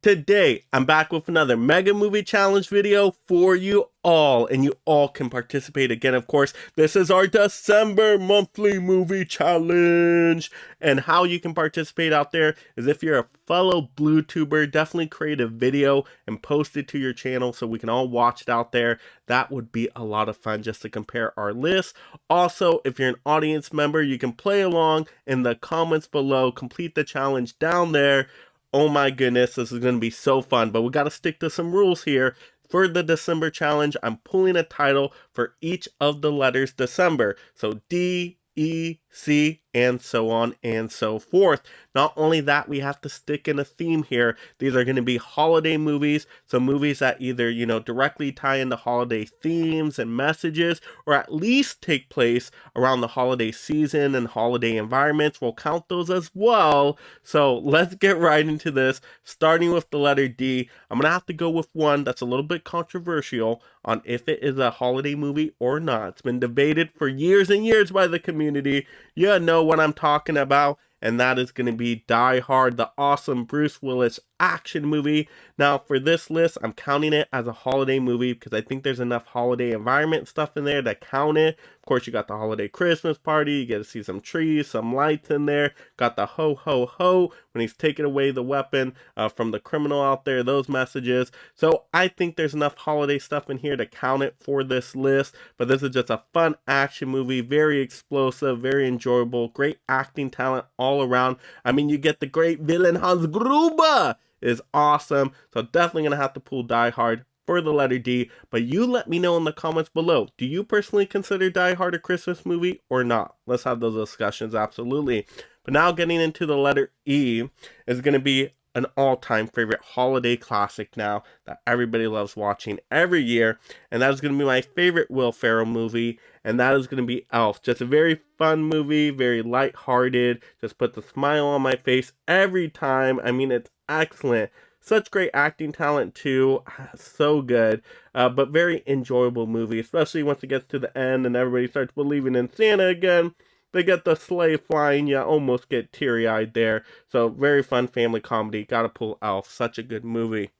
Today, I'm back with another Mega Movie Challenge video for you all, and you all can participate again, of course. This is our December monthly movie challenge, and how you can participate out there is if you're a fellow Bluetuber, definitely create a video and post it to your channel so we can all watch it out there. That would be a lot of fun just to compare our lists. Also, if you're an audience member, you can play along in the comments below, complete the challenge down there. Oh my goodness, this is going to be so fun, but we got to stick to some rules here. For the December challenge, I'm pulling a title for each of the letters December. So D, E, C, and so on and so forth. Not only that, we have to stick in a theme here. These are going to be holiday movies, so movies that either, directly tie into holiday themes and messages, or at least take place around the holiday season and holiday environments. We'll count those as well. So let's get right into this, starting with the letter D. I'm going to have to go with one that's a little bit controversial on if it is a holiday movie or not. It's been debated for years and years by the community. You know what I'm talking about, and that is going to be Die Hard, the awesome Bruce Willis action movie. Now, for this list, I'm counting it as a holiday movie because I think there's enough holiday environment stuff in there to count it. Of course, you got the holiday Christmas party. You get to see some trees, some lights in there. Got the ho, ho, ho when he's taking away the weapon from the criminal out there, those messages. So I think there's enough holiday stuff in here to count it for this list. But this is just a fun action movie, very explosive, very enjoyable, great acting talent all around. I mean, you get the great villain Hans Gruber is awesome. So definitely going to have to pull Die Hard for the letter D, but you let me know in the comments below. Do you personally consider Die Hard a Christmas movie or not? Let's have those discussions, absolutely. But now getting into the letter E is going to be an all-time favorite holiday classic now that everybody loves watching every year, and that is going to be my favorite Will Ferrell movie, and that is going to be Elf. Just a very fun movie, very light-hearted, just puts a smile on my face every time. I mean, it's excellent. Such great acting talent too, so good, but very enjoyable movie, especially once it gets to the end and everybody starts believing in Santa again. They get the sleigh flying, you almost get teary-eyed there. So very fun family comedy, gotta pull Elf, such a good movie.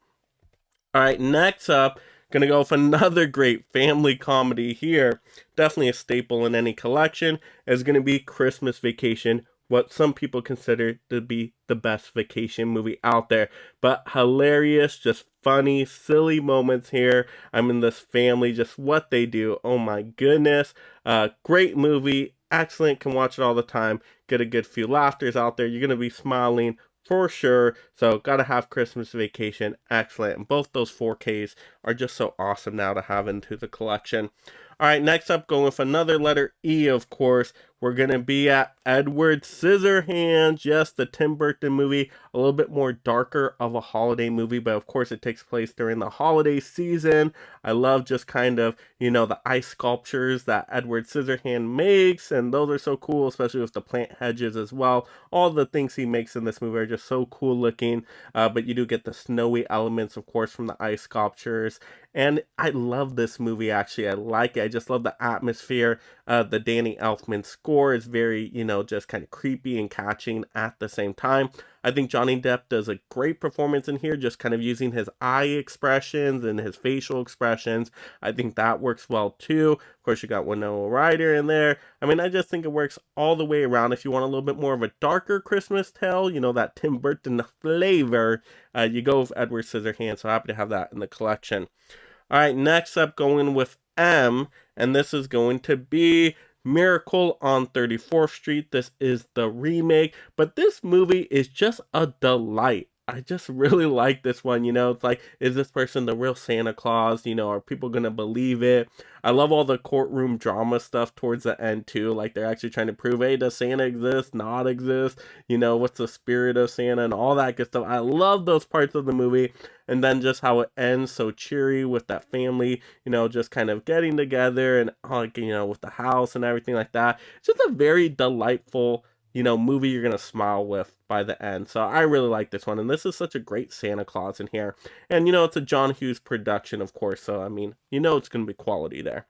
Alright, next up, gonna go with another great family comedy here. Definitely a staple in any collection, is gonna be Christmas Vacation, what some people consider to be the best vacation movie out there. But hilarious, just funny, silly moments here. I'm in this family, just what they do. Oh my goodness. Great movie. Excellent. Can watch it all the time. Get a good few laughters out there. You're going to be smiling for sure. So gotta have Christmas Vacation. Excellent. And both those 4Ks are just so awesome now to have into the collection. Alright, next up, going with another letter E, of course. We're going to be at Edward Scissorhands. Yes, the Tim Burton movie. A little bit more darker of a holiday movie, but of course it takes place during the holiday season. I love just kind of, the ice sculptures that Edward Scissorhands makes, and those are so cool, especially with the plant hedges as well. All the things he makes in this movie are just so cool looking, but you do get the snowy elements, of course, from the ice sculptures. And I love this movie, actually. I like it. I just love the atmosphere. The Danny Elfman score is very, just kind of creepy and catching at the same time. I think Johnny Depp does a great performance in here, just kind of using his eye expressions and his facial expressions. I think that works well too. Of course, you got Winona Ryder in there. I mean, I just think it works all the way around. If you want a little bit more of a darker Christmas tale, that Tim Burton flavor, you go with Edward Scissorhands. So happy to have that in the collection. All right, next up, going with M, and this is going to be Miracle on 34th Street. This is the remake, but this movie is just a delight. I just really like this one. It's like, is this person the real Santa Claus? Are people gonna believe it? I love all the courtroom drama stuff towards the end too. Like, they're actually trying to prove, hey, does Santa exist, not exist? What's the spirit of Santa and all that good stuff. I love those parts of the movie. And then just how it ends so cheery with that family, just kind of getting together and, with the house and everything like that. It's just a very delightful, movie you're going to smile with by the end. So I really like this one. And this is such a great Santa Claus in here. And, it's a John Hughes production, of course. So, I mean, it's going to be quality there.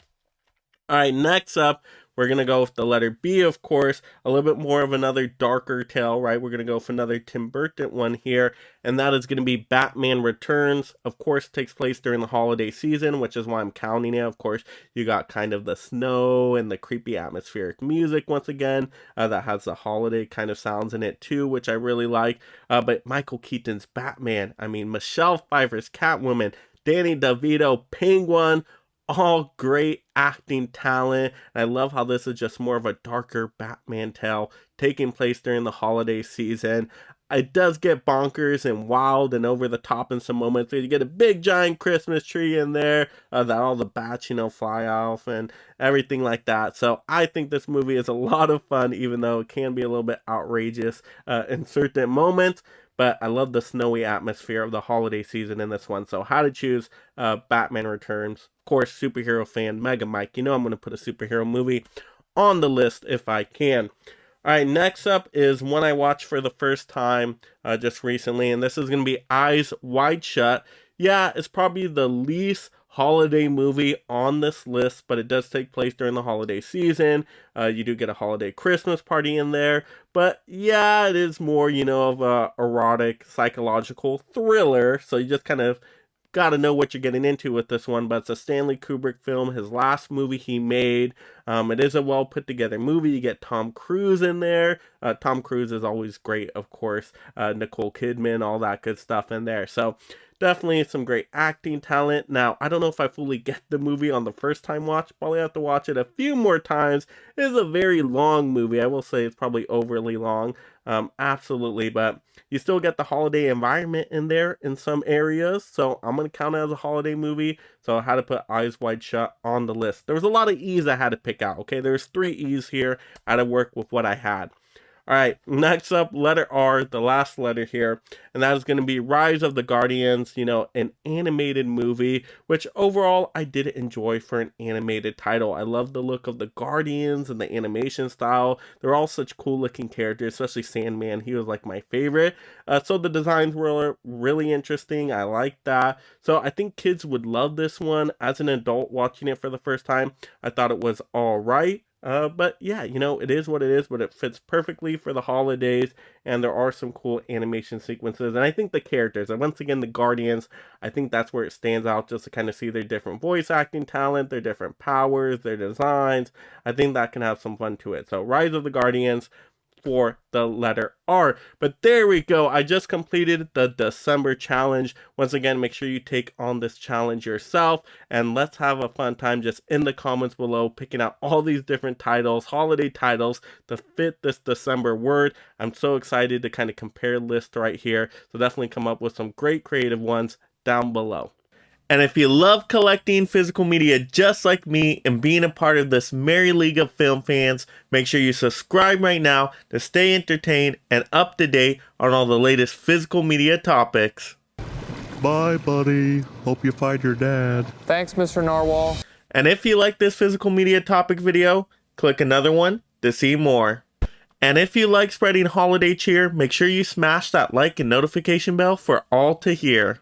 All right, next up, we're going to go with the letter B, of course, a little bit more of another darker tale, right? We're going to go with another Tim Burton one here, and that is going to be Batman Returns. Of course, it takes place during the holiday season, which is why I'm counting it. Of course, you got kind of the snow and the creepy atmospheric music once again that has the holiday kind of sounds in it too, which I really like. But Michael Keaton's Batman, I mean, Michelle Pfeiffer's Catwoman, Danny DeVito, Penguin, all great acting talent. And I love how this is just more of a darker Batman tale taking place during the holiday season. It does get bonkers and wild and over the top in some moments. You get a big giant Christmas tree in there that all the bats, fly off and everything like that. So I think this movie is a lot of fun, even though it can be a little bit outrageous in certain moments. But I love the snowy atmosphere of the holiday season in this one. So how to choose Batman Returns. Of course, superhero fan, Mega Mike. I'm going to put a superhero movie on the list if I can. All right, next up is one I watched for the first time just recently, and this is going to be Eyes Wide Shut. Yeah, it's probably the least holiday movie on this list, but it does take place during the holiday season. You do get a holiday Christmas party in there, but yeah, it is more, of a erotic psychological thriller, so you just kind of got to know what you're getting into with this one. But it's a Stanley Kubrick film, his last movie he made. It is a well put together movie. You get Tom Cruise in there. Tom Cruise is always great, of course. Nicole Kidman, all that good stuff in there. So definitely some great acting talent. Now, I don't know if I fully get the movie on the first time watch. Probably have to watch it a few more times. It is a very long movie. I will say it's probably overly long. Absolutely, but you still get the holiday environment in there in some areas, so I'm going to count it as a holiday movie. So I had to put Eyes Wide Shut on the list. There was a lot of E's I had to pick out, okay? There's 3 E's here. I had to work with what I had. All right, next up, letter R, the last letter here, and that is going to be Rise of the Guardians, an animated movie, which overall I did enjoy for an animated title. I love the look of the Guardians and the animation style. They're all such cool looking characters, especially Sandman. He was like my favorite. So the designs were really interesting. I like that. So I think kids would love this one. As an adult watching it for the first time, I thought it was all right. But yeah, it is what it is, but it fits perfectly for the holidays, and there are some cool animation sequences, and I think the characters, and once again, the Guardians, I think that's where it stands out, just to kind of see their different voice acting talent, their different powers, their designs. I think that can have some fun to it. So, Rise of the Guardians for the letter R. But there we go. I just completed the December challenge. Once again, make sure you take on this challenge yourself, and let's have a fun time just in the comments below picking out all these different titles, holiday titles to fit this December word. I'm so excited to kind of compare lists right here. So definitely come up with some great creative ones down below. And if you love collecting physical media just like me and being a part of this merry league of film fans, make sure you subscribe right now to stay entertained and up to date on all the latest physical media topics. Bye, buddy. Hope you find your dad. Thanks, Mr. Narwhal. And if you like this physical media topic video, click another one to see more. And if you like spreading holiday cheer, make sure you smash that like and notification bell for all to hear.